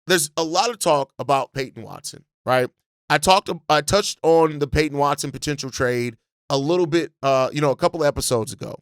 there's a lot of talk about Peyton Watson, right? I touched on the Peyton Watson potential trade a little bit, a couple of episodes ago.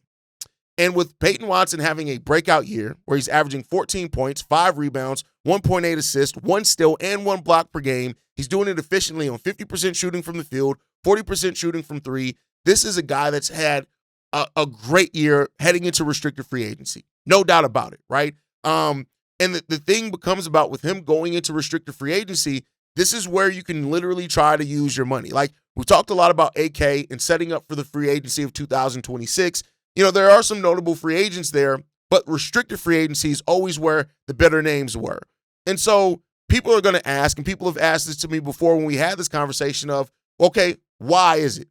And with Peyton Watson having a breakout year where he's averaging 14 points, 5 rebounds, 1.8 assists, 1 steal, and 1 block per game, he's doing it efficiently on 50% shooting from the field, 40% shooting from 3. This is a guy that's had a great year heading into restricted free agency. No doubt about it, right? And the thing becomes about with him going into restricted free agency, this is where you can literally try to use your money. Like, we talked a lot about AK and setting up for the free agency of 2026. There are some notable free agents there, but restricted free agency is always where the better names were. And so people are going to ask, and people have asked this to me before when we had this conversation of, okay, why is it?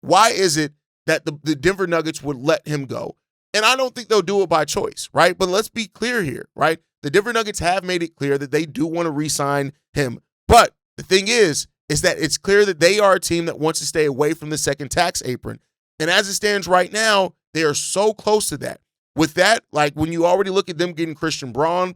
Why is it that the Denver Nuggets would let him go? And I don't think they'll do it by choice, right? But let's be clear here, right? The Denver Nuggets have made it clear that they do want to re-sign him. But the thing is that it's clear that they are a team that wants to stay away from the second tax apron. And as it stands right now, they are so close to that. With that, like when you already look at them getting Christian Braun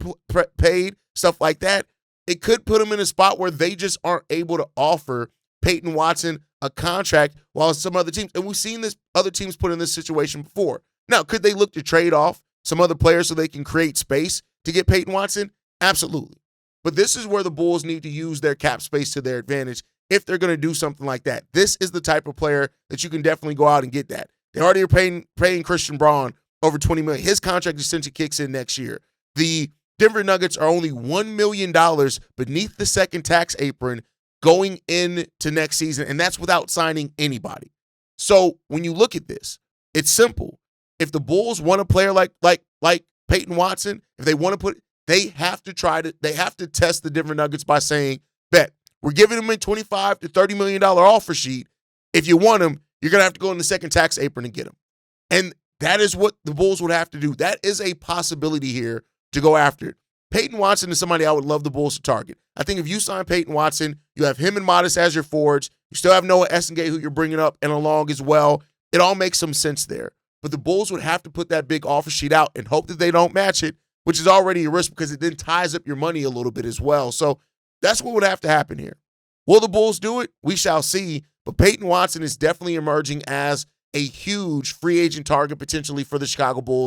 paid, stuff like that, it could put them in a spot where they just aren't able to offer Peyton Watson a contract while some other teams, and we've seen this other teams put in this situation before. Now, could they look to trade off some other players so they can create space to get Peyton Watson? Absolutely. But this is where the Bulls need to use their cap space to their advantage if they're going to do something like that. This is the type of player that you can definitely go out and get that. They already are paying Christian Braun over $20 million. His contract extension kicks in next year. The Denver Nuggets are only $1 million beneath the second tax apron going into next season, and that's without signing anybody. So when you look at this, it's simple. If the Bulls want a player like Peyton Watson, if they want to they have to test the Denver Nuggets by saying, bet, we're giving them a $25 to $30 million offer sheet. If you want him, you're going to have to go in the second tax apron and get him. And that is what the Bulls would have to do. That is a possibility here to go after it. Peyton Watson is somebody I would love the Bulls to target. I think if you sign Peyton Watson, you have him and Modest as your forwards. You still have Noah Essengate, who you're bringing up and along as well. It all makes some sense there. But the Bulls would have to put that big offer sheet out and hope that they don't match it, which is already a risk because it then ties up your money a little bit as well. So that's what would have to happen here. Will the Bulls do it? We shall see. But Peyton Watson is definitely emerging as a huge free agent target potentially for the Chicago Bulls